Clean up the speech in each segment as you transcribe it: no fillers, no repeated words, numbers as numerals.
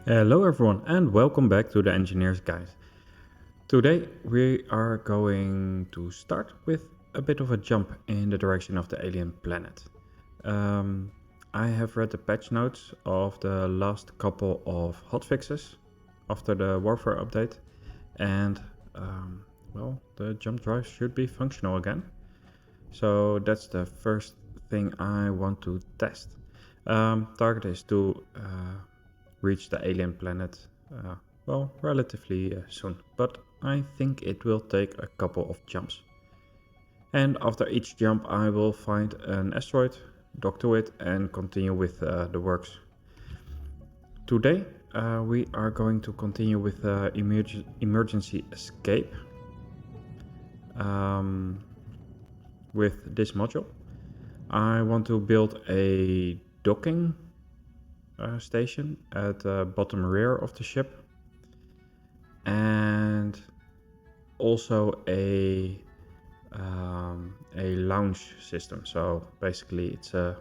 Hello everyone and welcome back to the Engineer's Guide. Today we are going to start with a bit of a jump in the direction of the alien planet. I have read the patch notes of the last couple of hotfixes after the warfare update and well, the jump drive should be functional again. So that's the first thing I want to test. Target is to reach the alien planet, well, relatively soon, but I think it will take a couple of jumps. And after each jump I will find an asteroid, dock to it and continue with the works. Today we are going to continue with emergency escape with this module. I want to build a docking station at the bottom rear of the ship, and also a launch system. So basically it's a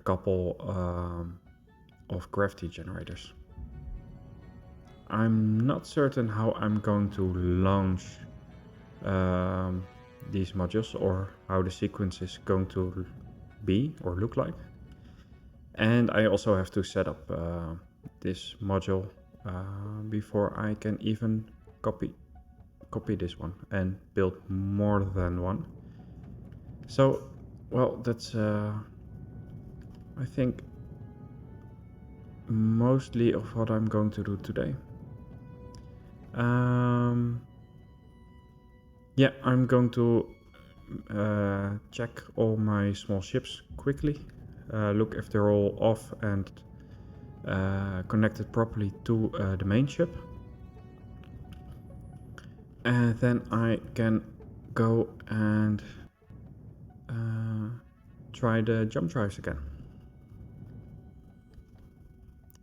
couple of gravity generators. I'm not certain how I'm going to launch these modules or how the sequence is going to be or look like. And I also have to set up this module before I can even copy this one and build more than one. So, well, that's I think mostly of what I'm going to do today. Yeah, I'm going to check all my small ships quickly. Look if they're all off and connected properly to the main ship. And then I can go and try the jump drives again.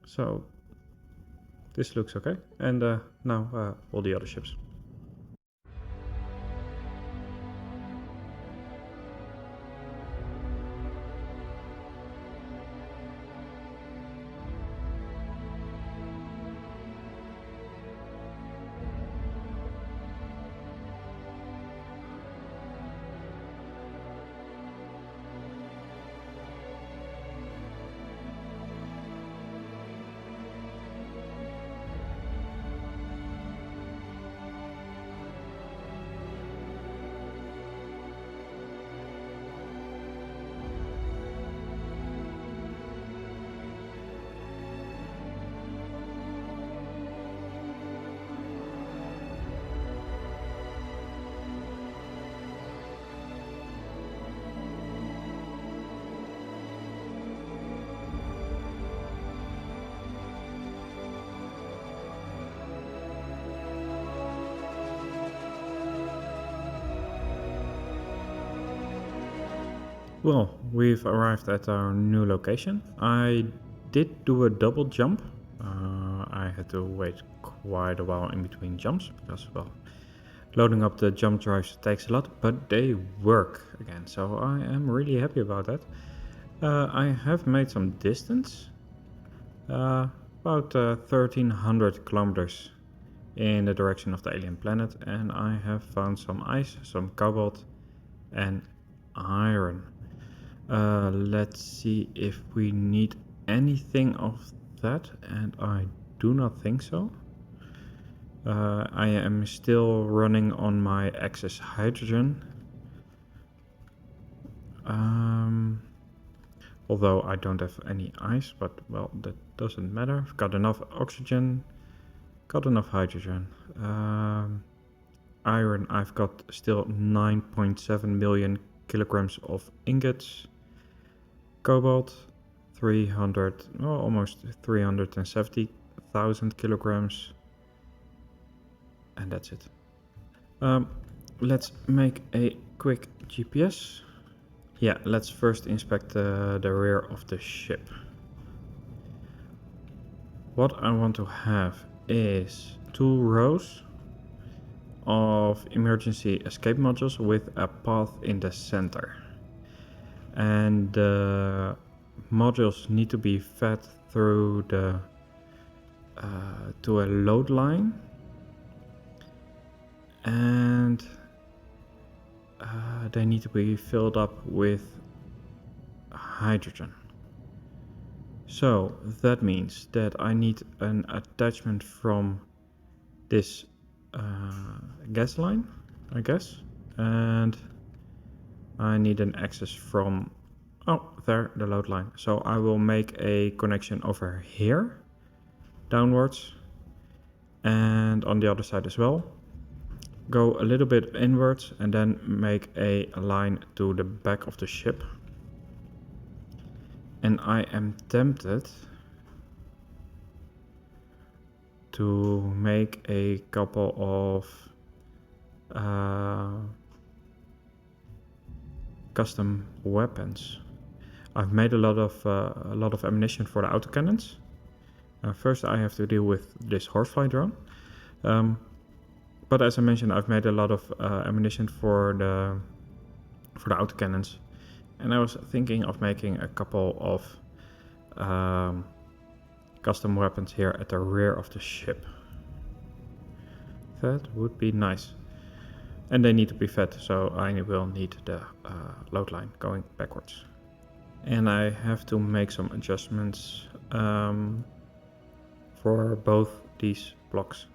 So this looks okay. And now all the other ships. Well, we've arrived at our new location. I did do a double jump. I had to wait quite a while in between jumps because, well, loading up the jump drives takes a lot, but they work again. So I am really happy about that. I have made some distance, about 1300 kilometers in the direction of the alien planet, and I have found some ice, some cobalt and iron. Let's see if we need anything of that, and I do not think so. I am still running on my excess hydrogen, although I don't have any ice, but well, that doesn't matter. I've got enough oxygen, got enough hydrogen. Iron, I've got still 9.7 million kilograms of ingots. Cobalt, 300, well, almost 370,000 kilograms, and that's it. Let's make a quick GPS. Yeah, let's first inspect the rear of the ship. What I want to have is 2 rows of emergency escape modules with a path in the center. And the modules need to be fed through the to a load line, and they need to be filled up with hydrogen. So that means that I need an attachment from this gas line, I guess, and I need an access from, oh, there, the load line. So I will make a connection over here, downwards, and on the other side as well. Go a little bit inwards and then make a line to the back of the ship. And I am tempted to make a couple of custom weapons. I've made a lot of ammunition for the autocannons. First I have to deal with this horsefly drone. But as I mentioned, I've made a lot of ammunition for the autocannons, and I was thinking of making a couple of custom weapons here at the rear of the ship. That would be nice. And they need to be fed, so I will need the load line going backwards. And I have to make some adjustments for both these blocks.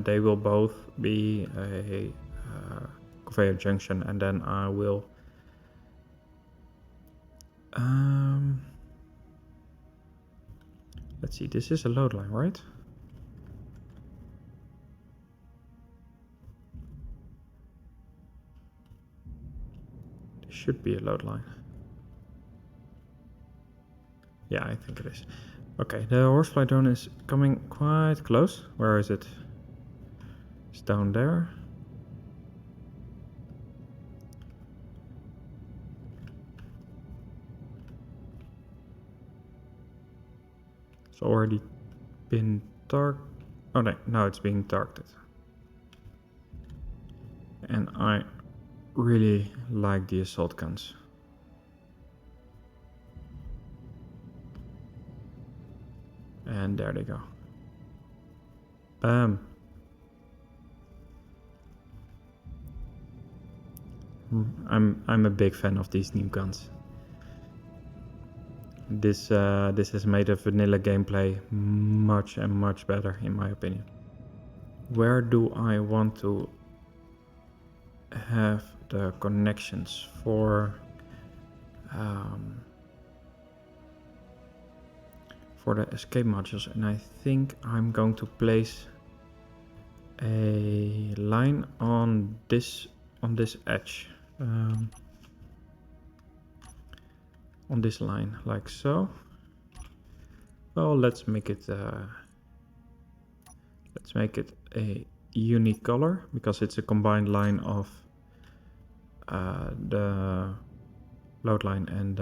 They will both be a conveyor junction, and then I will let's see, this is a load line, right? This should be a load line. Yeah, I think it is. Okay, the horsefly drone is coming quite close. Where is it? It's down there. It's already been targeted. Oh no, now it's being targeted. And I really like the assault guns. And there they go. Bam. I'm a big fan of these new guns. This has made a vanilla gameplay much and much better, in my opinion. Where do I want to have the connections for the escape modules? And I think I'm going to place a line on this edge, on this line, like so. Well, let's make it a unique color, because it's a combined line of the load line and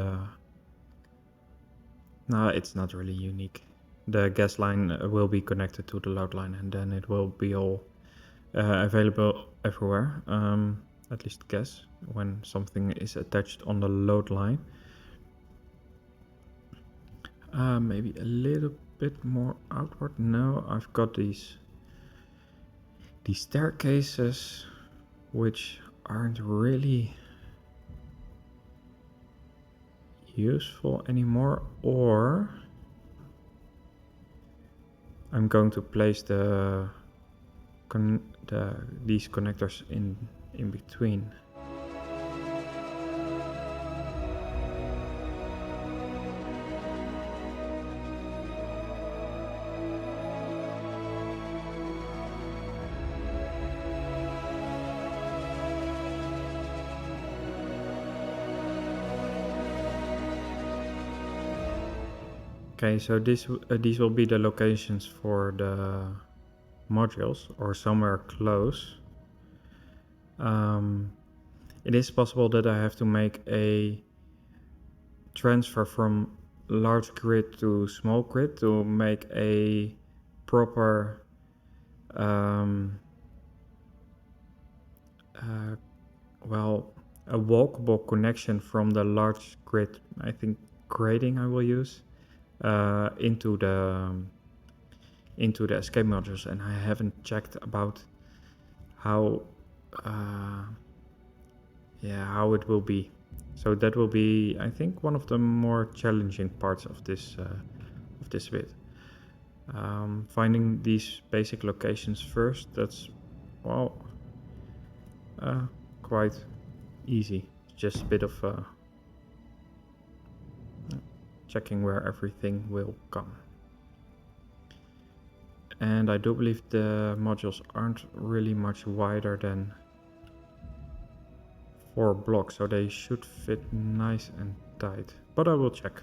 no, it's not really unique. The gas line will be connected to the load line, and then it will be all available everywhere, at least gas, when something is attached on the load line. Maybe a little bit more outward. No, I've got these staircases, which aren't really useful anymore, or I'm going to place these connectors in between. Okay, so these will be the locations for the modules, or somewhere close. It is possible that I have to make a transfer from large grid to small grid to make a proper a walkable connection from the large grid, I think grading I will use, into into the escape modules, and I haven't checked about how how it will be. So that will be, I think, one of the more challenging parts of this bit. Finding these basic locations first, that's, well, quite easy. It's just a bit of checking where everything will come. And I do believe the modules aren't really much wider than 4 blocks, so they should fit nice and tight. But I will check.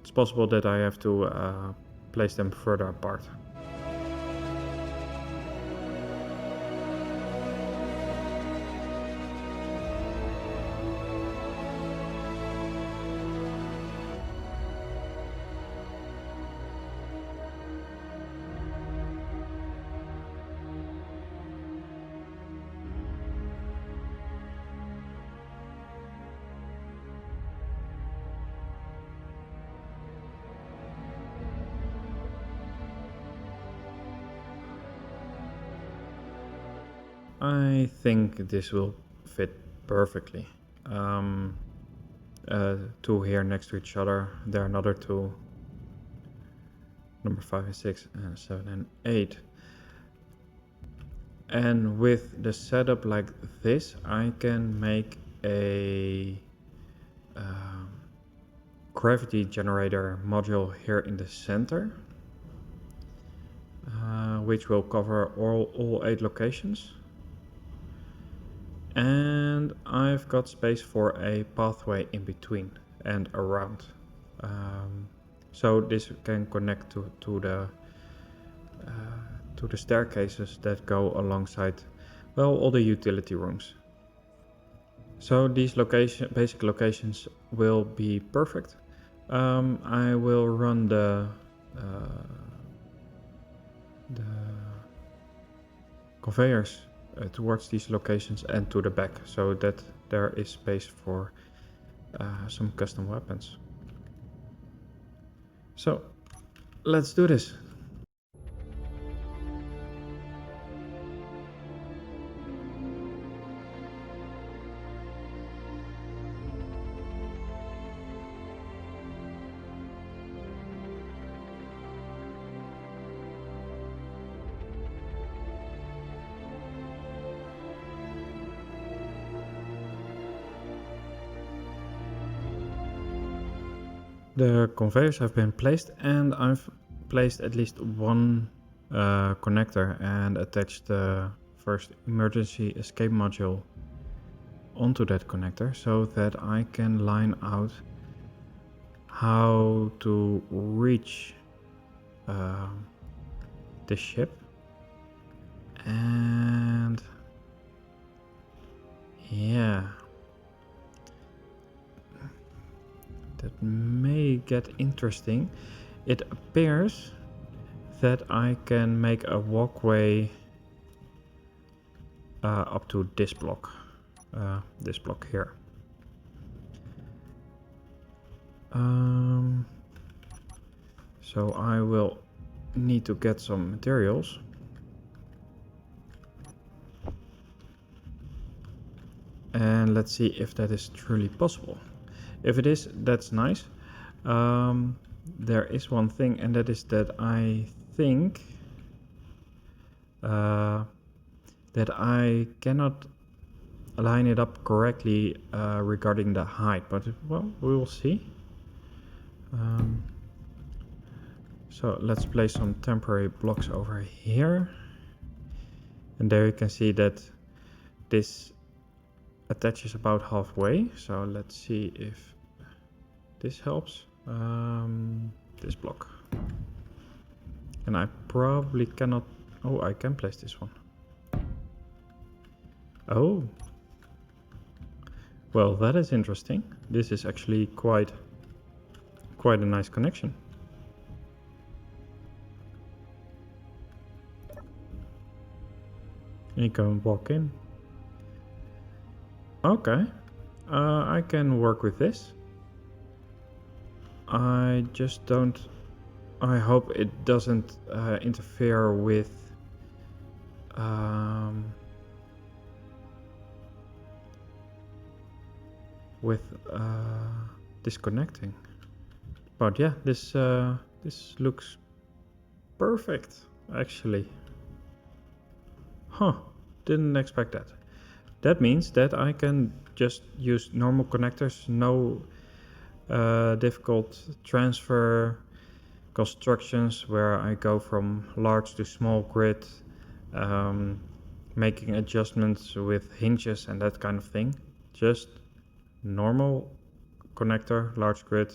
It's possible that I have to place them further apart. I think this will fit perfectly. Two here next to each other. There are another two. Number 5 and 6 and 7 and 8. And with the setup like this, I can make a gravity generator module here in the center, which will cover all 8 locations. And I've got space for a pathway in between and around. So this can connect to the staircases that go alongside, well, all the utility rooms. So these basic locations will be perfect. I will run the conveyors towards these locations and to the back, so that there is space for some custom weapons. So let's do this. The conveyors have been placed, and I've placed at least one connector and attached the first emergency escape module onto that connector, so that I can line out how to reach the ship. And yeah, that may get interesting. It appears that I can make a walkway up to this block here. So I will need to get some materials. And let's see if that is truly possible. If it is, that's nice. There is one thing, and that is that I think that I cannot line it up correctly regarding the height, but well, we will see. So let's place some temporary blocks over here, and there you can see that this attaches about halfway. So let's see if this helps. This block, and I probably cannot. Oh, I can place this one. Oh, well, that is interesting. This is actually quite a nice connection. You can walk in. Okay, I can work with this. I just don't I hope it doesn't interfere with disconnecting. But yeah, this looks perfect actually. Huh, didn't expect that. That means that I can just use normal connectors, no difficult transfer constructions where I go from large to small grid, making adjustments with hinges and that kind of thing. Just normal connector, large grid,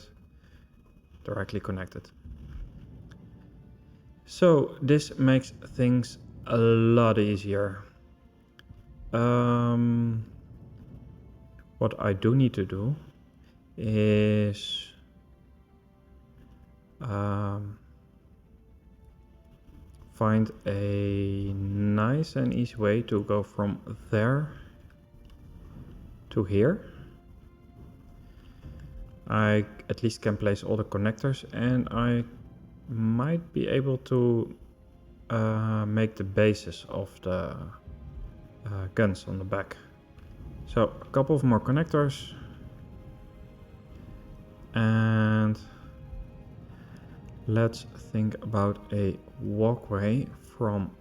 directly connected. So this makes things a lot easier. What I do need to do is find a nice and easy way to go from there to here. I at least can place all the connectors, and I might be able to make the bases of the guns on the back. So a couple of more connectors, and let's think about a walkway from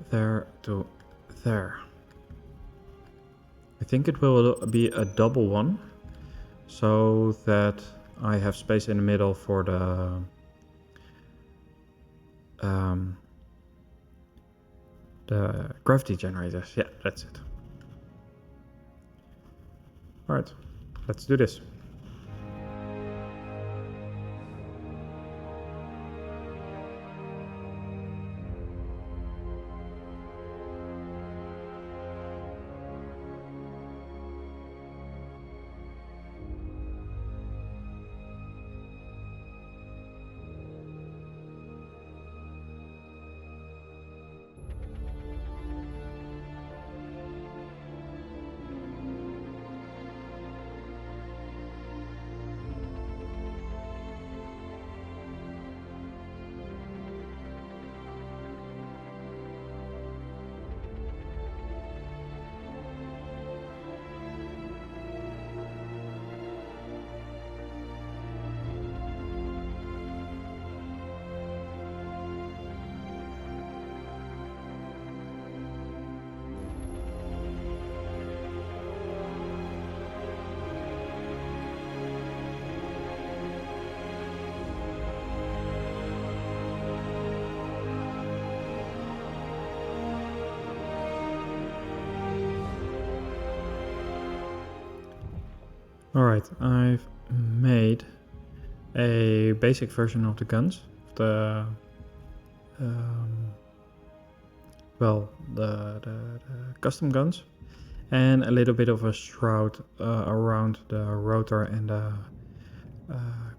there to there. I think it will be a double one, so that I have space in the middle for the gravity generators. Yeah, that's it. Alright, let's do this. Alright, I've made a basic version of the guns, the custom guns, and a little bit of a shroud around the rotor and the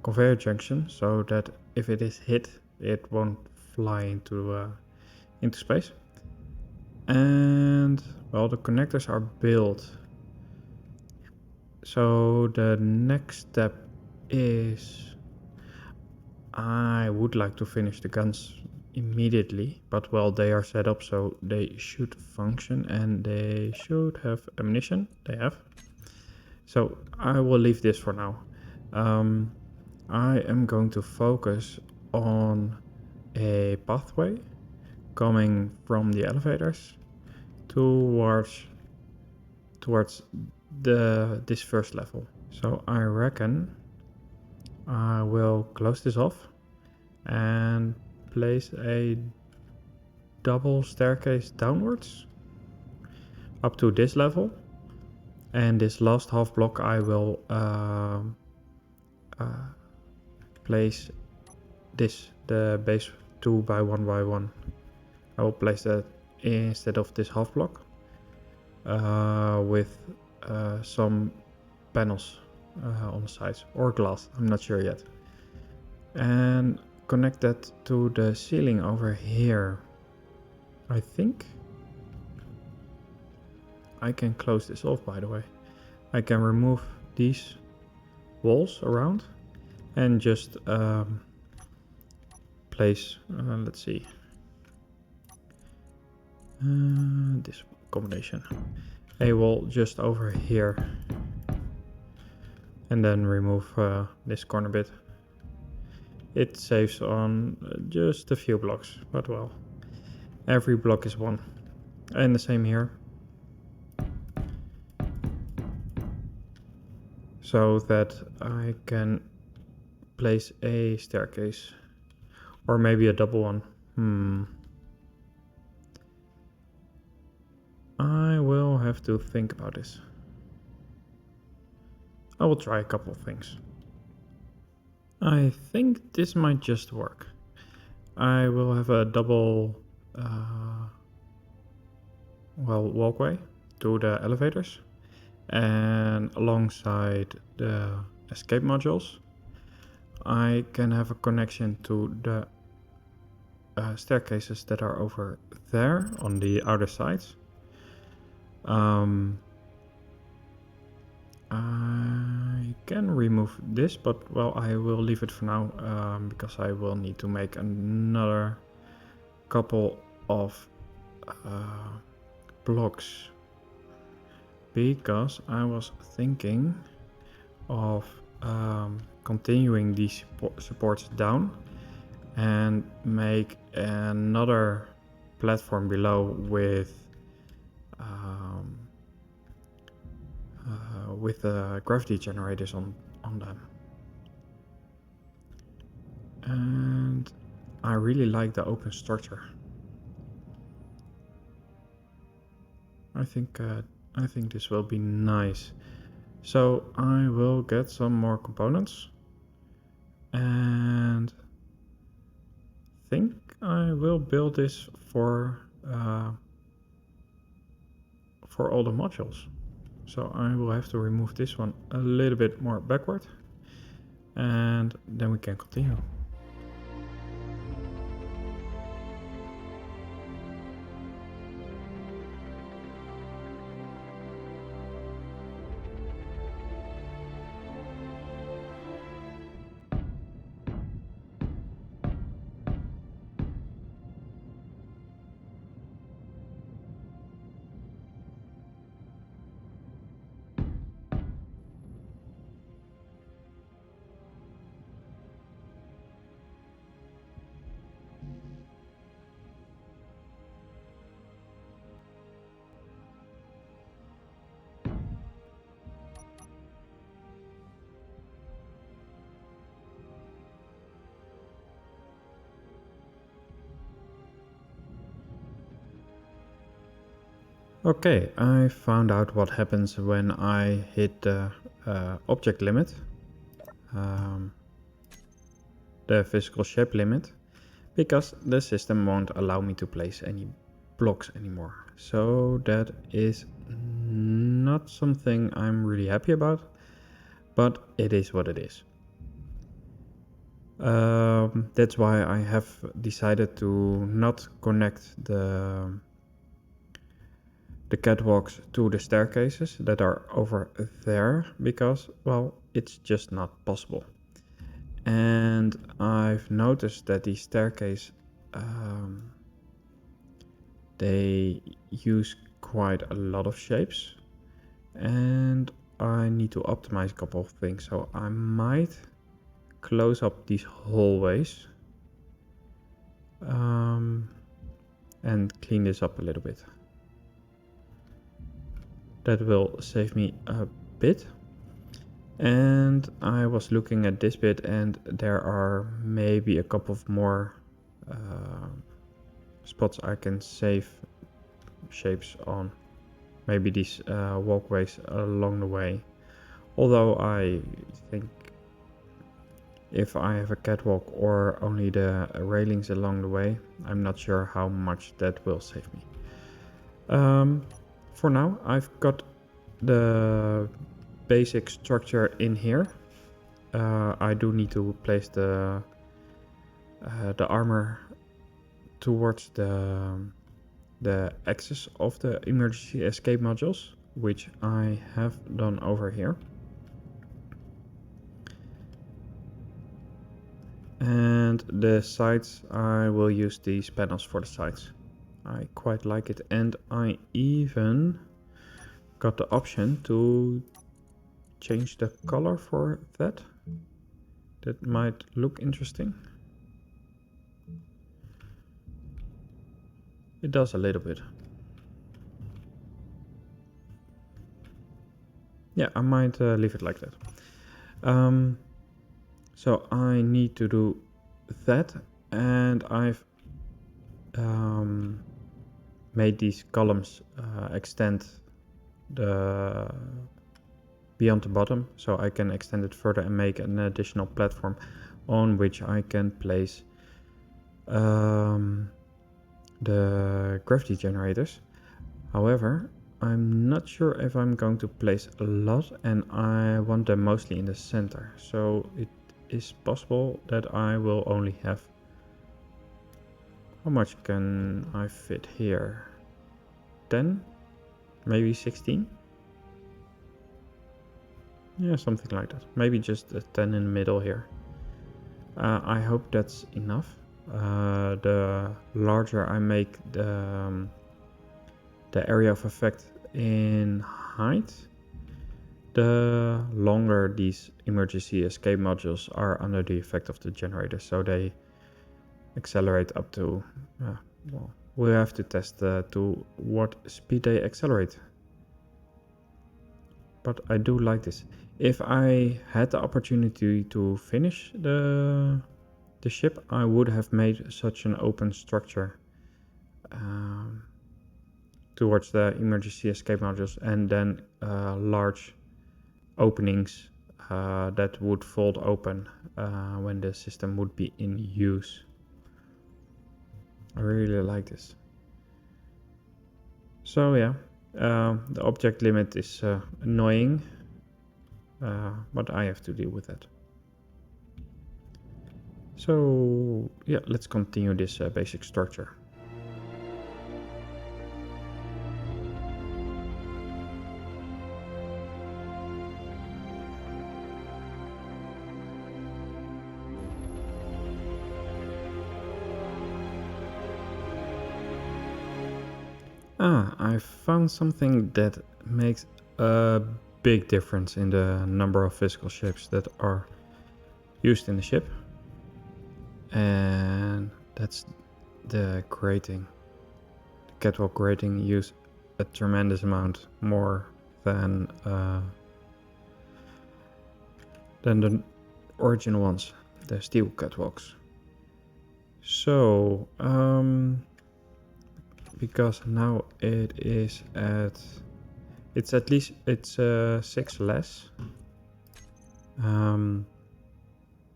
conveyor junction, so that if it is hit, it won't fly into space. And well, the connectors are built. So the next step is I would like to finish the guns immediately, but well, they are set up so they should function and they should have ammunition. They have. So I will leave this for now. I am going to focus on a pathway coming from the elevators towards this first level. So I reckon I will close this off and place a double staircase downwards up to this level, and this last half block I will place the base 2 by 1 by 1. I will place that instead of this half block with some panels on the sides, or glass, I'm not sure yet, and connect that to the ceiling over here. I think I can close this off, by the way. I can remove these walls around. and just place, let's see, this combination. A wall just over here, and then remove this corner bit. It saves on just a few blocks, but well, every block is one. And the same here. So that I can place a staircase, or maybe a double one. I will have to think about this. I will try a couple of things. I think this might just work. I will have a double walkway to the elevators, and alongside the escape modules I can have a connection to the staircases that are over there on the outer sides. I can remove this, but well, I will leave it for now because I will need to make another couple of blocks, because I was thinking of continuing these supports down and make another platform below with gravity generators on them. And I really like the open structure. I think this will be nice. So I will get some more components and think I will build this for all the modules. So I will have to remove this one a little bit more backward, and then we can continue. Okay, I found out what happens when I hit the object limit, the physical shape limit, because the system won't allow me to place any blocks anymore. So that is not something I'm really happy about, but it is what it is. That's why I have decided to not connect the catwalks to the staircases that are over there, because, well, it's just not possible. And I've noticed that these staircases, they use quite a lot of shapes, and I need to optimize a couple of things. So I might close up these hallways and clean this up a little bit. That will save me a bit. And I was looking at this bit, and there are maybe a couple of more spots I can save shapes on. Maybe these walkways along the way. Although I think if I have a catwalk or only the railings along the way, I'm not sure how much that will save me. For now, I've got the basic structure in here. I do need to place the armor towards the axis of the emergency escape modules, which I have done over here. And the sides, I will use these panels for the sides. I quite like it, and I even got the option to change the color for that. That might look interesting. It does a little bit. Yeah, I might leave it like that. So I need to do that, and I've made these columns extend the beyond the bottom, so I can extend it further and make an additional platform on which I can place the gravity generators. However, I'm not sure if I'm going to place a lot, and I want them mostly in the center, so it is possible that I will only have... How much can I fit here? 10? Maybe 16? Yeah, something like that. Maybe just a 10 in the middle here. I hope that's enough. The larger I make the area of effect in height, the longer these emergency escape modules are under the effect of the generator. So they accelerate up to... well, we'll have to test to what speed they accelerate. But I do like this. If I had the opportunity to finish the ship, I would have made such an open structure towards the emergency escape modules, and then large openings that would fold open when the system would be in use. I really like this. So yeah, the object limit is annoying, but I have to deal with that. So yeah, let's continue this basic structure. I found something that makes a big difference in the number of physical shapes that are used in the ship. And that's the grating. The catwalk grating use a tremendous amount more than the original ones, the steel catwalks. So, because now it is at... It's at least 6 less.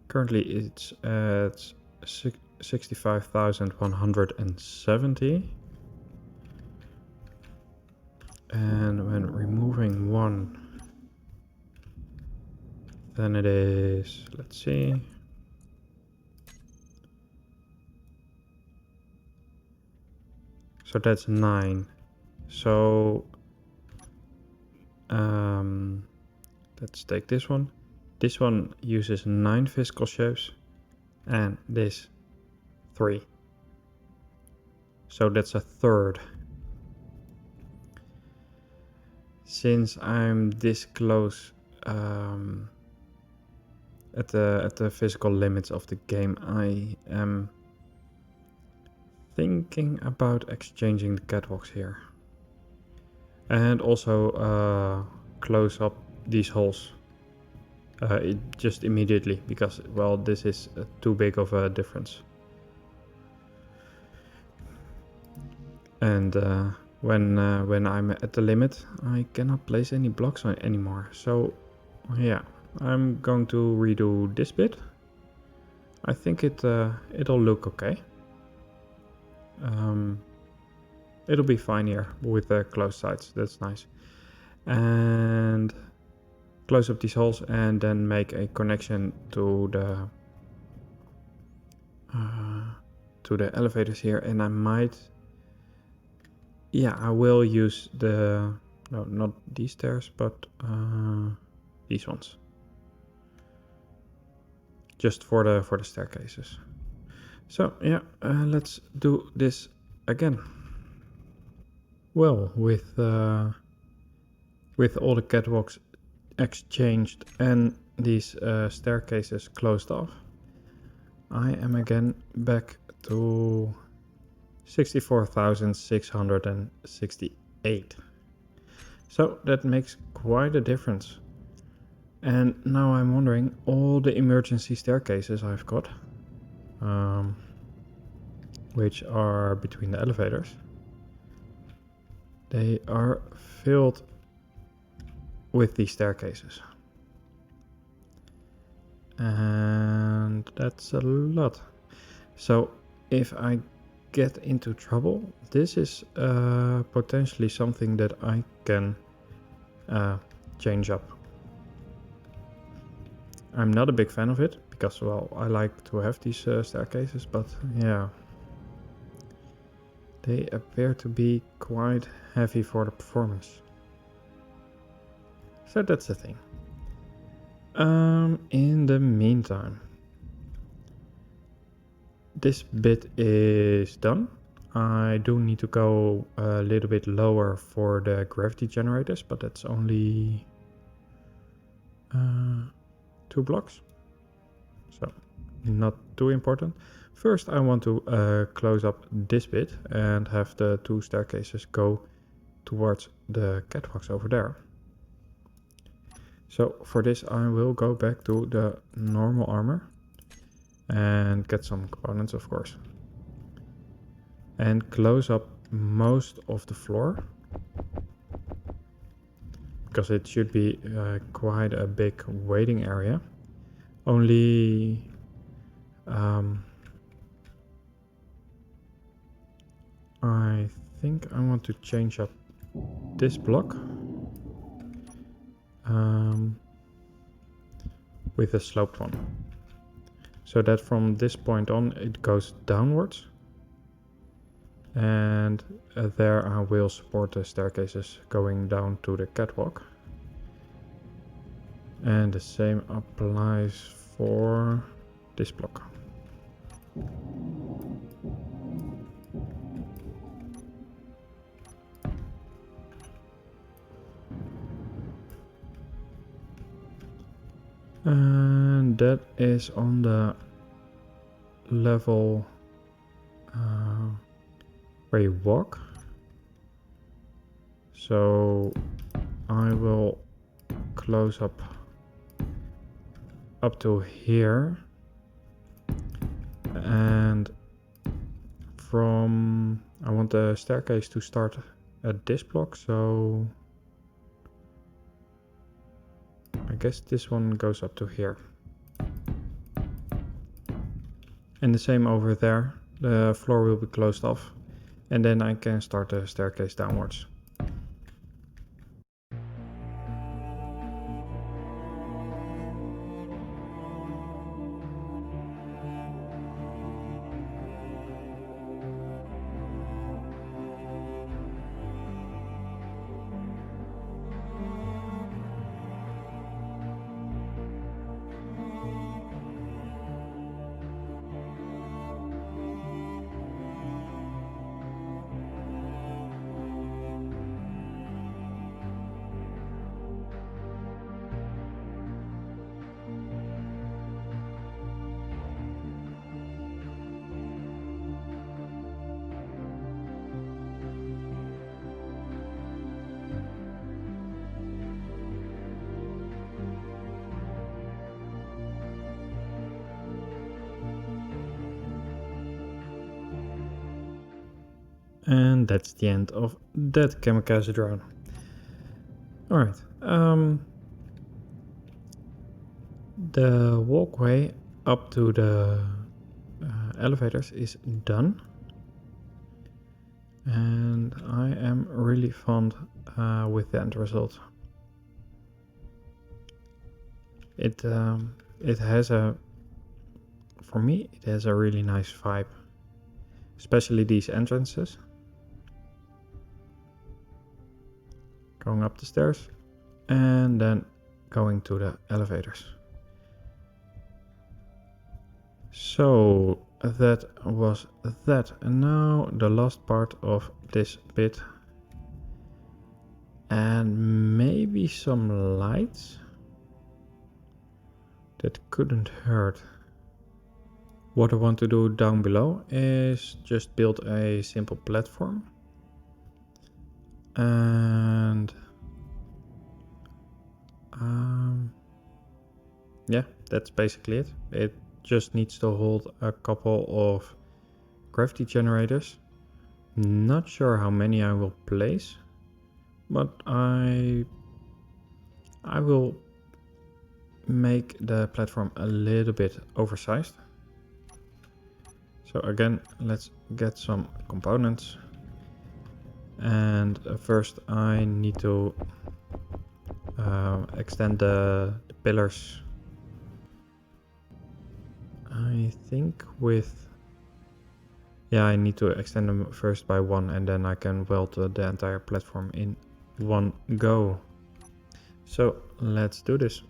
Currently it's at 65,170. And when removing one, then it is, let's see. So that's 9. So let's take this one. This one uses 9 physical shapes, and this 3. So that's a third. Since I'm this close at the physical limits of the game, I am thinking about exchanging the catwalks here. And also close up these holes just immediately, because, well, this is too big of a difference. And when I'm at the limit, I cannot place any blocks on anymore. So yeah, I'm going to redo this bit. I think it'll look okay. It'll be fine here with the closed sides. That's nice. And close up these holes, and then make a connection to the elevators here. And I might... Yeah, I will use the... No, not these stairs, but these ones. just for the staircases. So yeah, let's do this again. Well, with all the catwalks exchanged and these staircases closed off, I am again back to 64,668. So that makes quite a difference. And now I'm wondering, all the emergency staircases I've got, which are between the elevators, they are filled with these staircases. And that's a lot. So if I get into trouble, this is potentially something that I can change up. I'm not a big fan of it because, well, I like to have these staircases, but yeah, they appear to be quite heavy for the performance. So that's the thing. In the meantime, this bit is done. I do need to go a little bit lower for the gravity generators, but that's only 2 blocks, so not too important. First I want to close up this bit and have the 2 staircases go towards the catwalks over there. So for this I will go back to the normal armor and get some components, of course, and close up most of the floor, because it should be quite a big waiting area. Only I think I want to change up this block with a sloped one, so that from this point on it goes downwards, and there I will support the staircases going down to the catwalk. And the same applies for this block. And that is on the level where you walk. So I will close up to here, and from I want the staircase to start at this block, so I guess this one goes up to here. And the same over there, the floor will be closed off, and then I can start the staircase downwards. And that's the end of that kamikaze drone. Alright, the walkway up to the elevators is done, and I am really fond with the end result. It has for me it has a really nice vibe, especially these entrances. Going up the stairs and then going to the elevators. So that was that, and now the last part of this bit, and maybe some lights. That couldn't hurt. What I want to do down below is just build a simple platform, and yeah, that's basically it. It just needs to hold a couple of gravity generators. Not sure how many I will place, but I will make the platform a little bit oversized. So again, let's get some components. And first I need to extend the pillars. I think I need to extend them first by one, and then I can weld the entire platform in one go. So let's do this.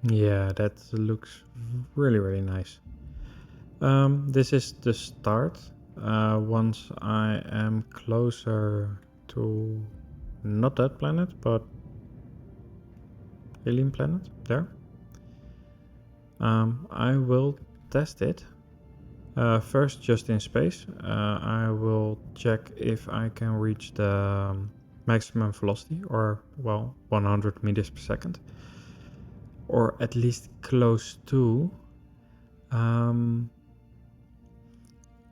Yeah, that looks really nice. This is the start. Once I am closer to not that planet, but alien planet there, I will test it. First, just in space, I will check if I can reach the maximum velocity, or well, 100 meters per second, or at least close to.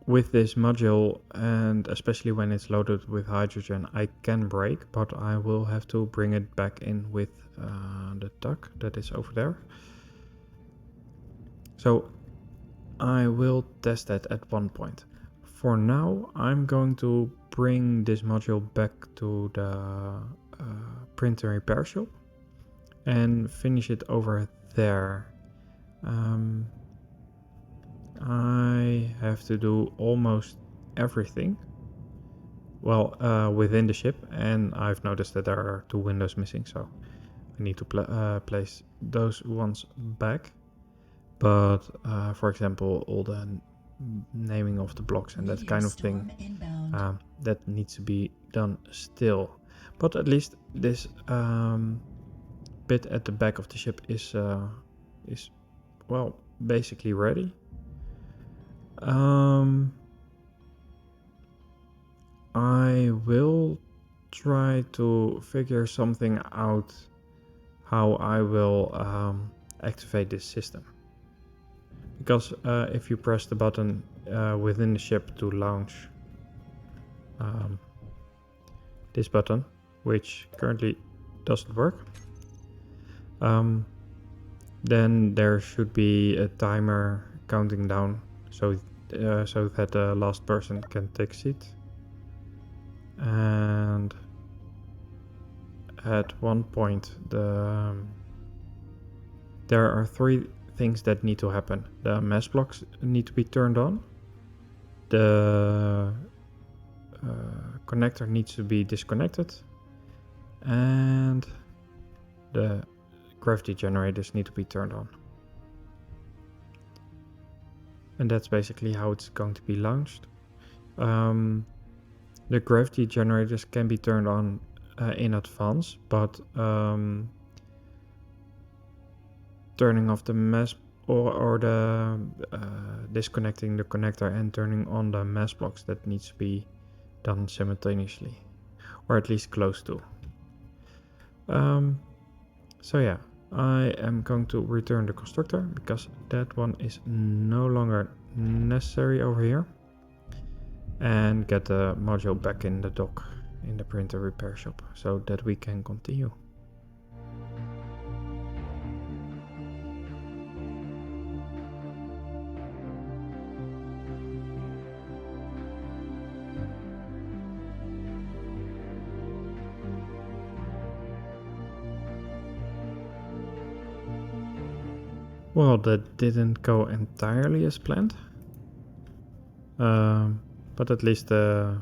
With this module, and especially when it's loaded with hydrogen, I can brake, but I will have to bring it back in with the tug that is over there. So I will test that at one point. For now, I'm going to bring this module back to the print and repair shop and finish it over there. I have to do almost everything, well, within the ship, and I've noticed that there are 2 windows missing, so I need to place those ones back. But for example, all the naming of the blocks and that kind of thing, that needs to be done still. But at least this bit at the back of the ship is well, basically ready. I will try to figure something out how I will activate this system. Because if you press the button within the ship to launch this button, which currently doesn't work, then there should be a timer counting down so that the last person can take a seat. And at one point there are 3 things that need to happen. The mass blocks need to be turned on, the connector needs to be disconnected, and the gravity generators need to be turned on. And that's basically how it's going to be launched. The gravity generators can be turned on in advance, but turning off the mass or the disconnecting the connector and turning on the mask blocks that needs to be done simultaneously, or at least close to. So yeah, I am going to return the constructor because that one is no longer necessary over here, and get the module back in the dock in the printer repair shop so that we can continue. Well, that didn't go entirely as planned, but at least the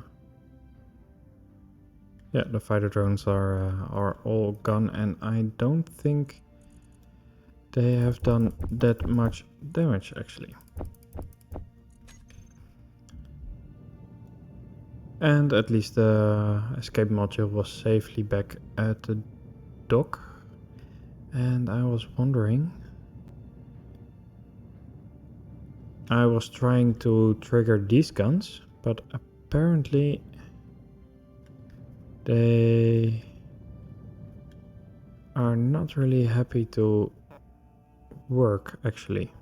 fighter drones are all gone, and I don't think they have done that much damage actually. And at least the escape module was safely back at the dock. And I was wondering, I was trying to trigger these guns, but apparently they are not really happy to work actually.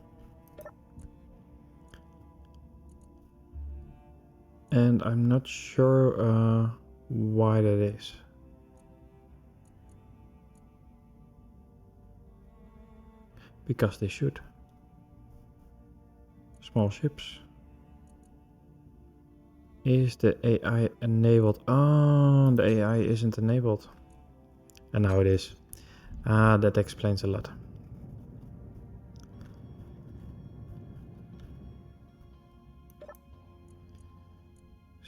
And I'm not sure why that is. Because they should. Small ships. Is the AI enabled? Oh, the AI isn't enabled. And now it is. That explains a lot.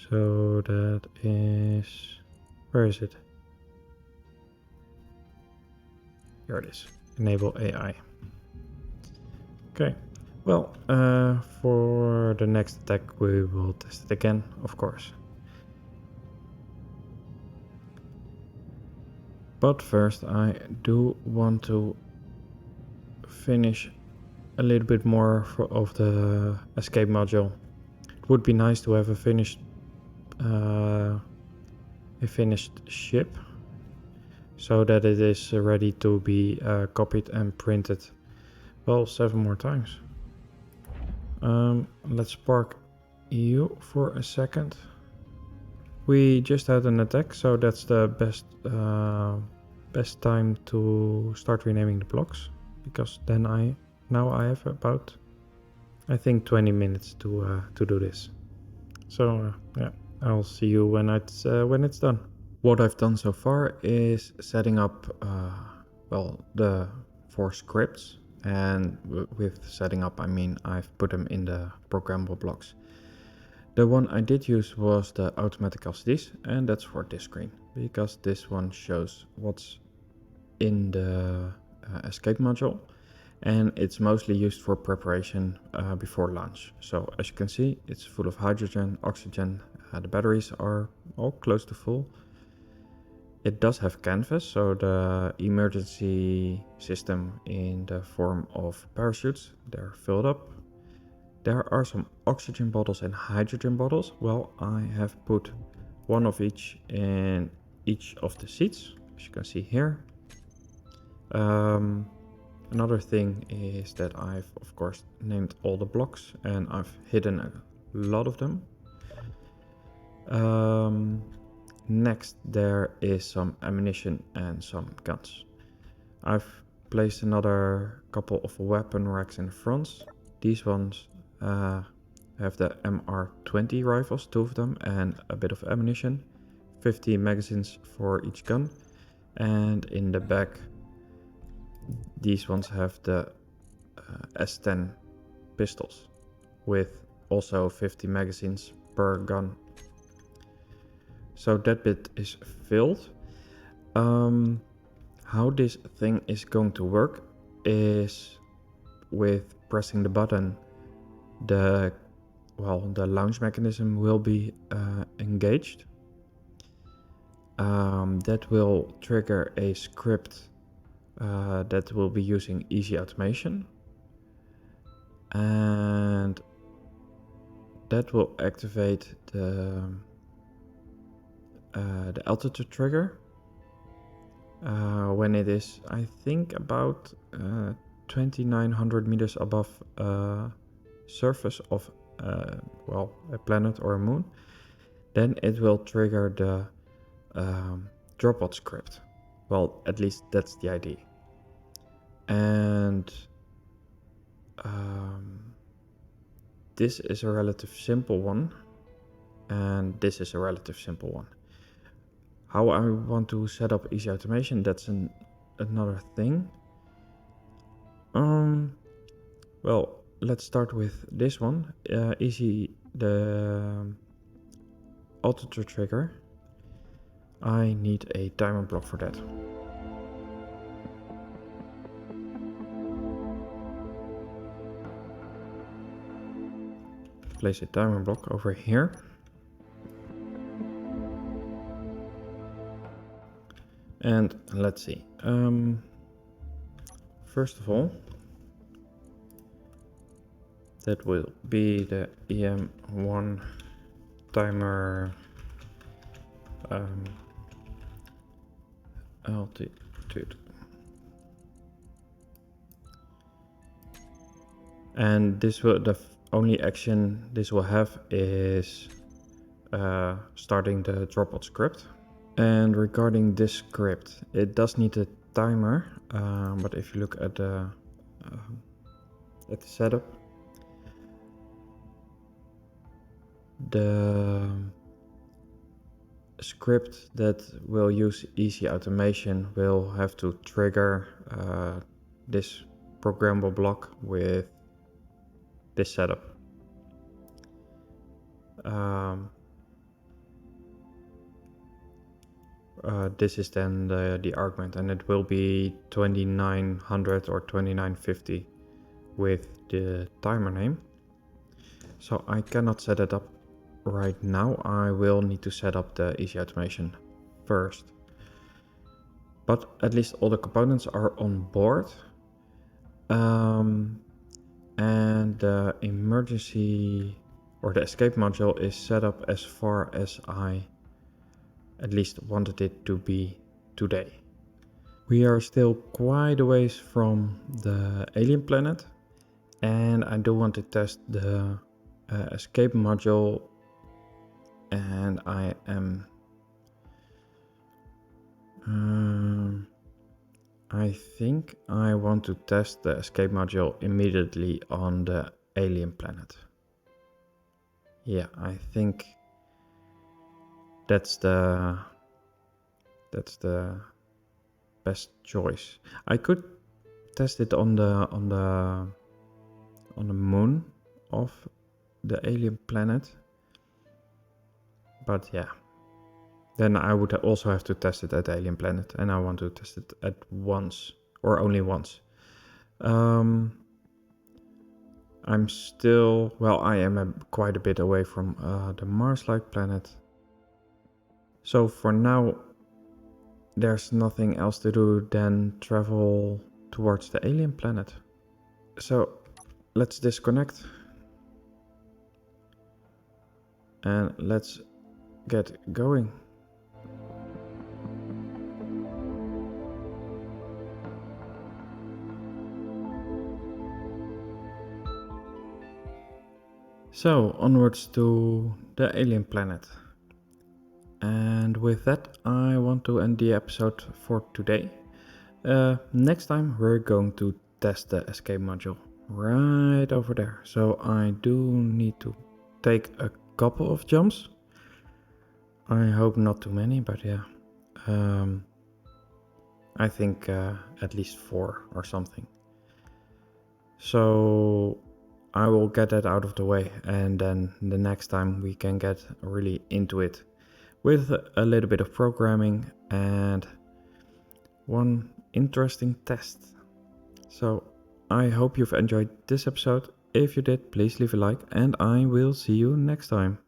So that is... Where is it? Here it is. Enable AI. Okay. Well, for the next attack we will test it again, of course. But first I do want to finish a little bit more of the escape module. It would be nice to have a finished ship, so that it is ready to be copied and printed, well, 7 more times. Let's park you for a second. We just had an attack, so that's the best time to start renaming the blocks, because then I have about, I think, 20 minutes to do this. So yeah, I'll see you when it's done. What I've done so far is setting up the 4 scripts, and with setting up I mean I've put them in the programmable blocks. The one I did use was the automatic LCDs, and that's for this screen, because this one shows what's in the escape module, and it's mostly used for preparation before launch. So as you can see, it's full of hydrogen, oxygen, the batteries are all close to full. It does have canvas, so the emergency system in the form of parachutes, they're filled up. There are some oxygen bottles and hydrogen bottles. Well, I have put one of each in each of the seats, as you can see here. Another thing is that I've of course named all the blocks, and I've hidden a lot of them. Next there is some ammunition and some guns. I've placed another couple of weapon racks in the front. These ones have the MR20 rifles, 2 of them, and a bit of ammunition, 50 magazines for each gun. And in the back, these ones have the S10 pistols with also 50 magazines per gun. So that bit is filled. How this thing is going to work is with pressing the button, the launch mechanism will be engaged. That will trigger a script that will be using easy automation. and that will activate the altitude trigger when it is, I think, about 2900 meters above surface of a planet or a moon. Then it will trigger the drop pod script. Well, at least that's the idea. And this is a relative simple one, and this is a relative simple one. How I want to set up easy automation, that's another thing. Well, let's start with this one. The altitude trigger. I need a timer block for that. Place a timer block over here. And let's see. First of all, that will be the EM1 timer altitude. And this will, the only action this will have is starting the drop pod script. And regarding this script, it does need a timer, but if you look at the setup, the script that will use easy automation will have to trigger this programmable block with this setup. This is then the argument, and it will be 2900 or 2950 with the timer name. So I cannot set it up right now. I will need to set up the easy automation first. But at least all the components are on board. And the emergency or the escape module is set up as far as I at least wanted it to be today. We are still quite a ways from the alien planet, and I do want to test the escape module, and I am I think I want to test the escape module immediately on the alien planet. Yeah, I think that's the best choice. I could test it on the moon of the alien planet, but yeah, then I would also have to test it at the alien planet, and I want to test it at once or only once. I'm still, well, I am quite a bit away from the Mars-like planet. So for now, there's nothing else to do than travel towards the alien planet. So let's disconnect and let's get going. So onwards to the alien planet. And with that, I want to end the episode for today. Next time we're going to test the escape module right over there. So I do need to take a couple of jumps. I hope not too many, but yeah. I think at least 4 or something. So I will get that out of the way, and then the next time we can get really into it with a little bit of programming and one interesting test. So I hope you've enjoyed this episode. If you did, please leave a like, and I will see you next time.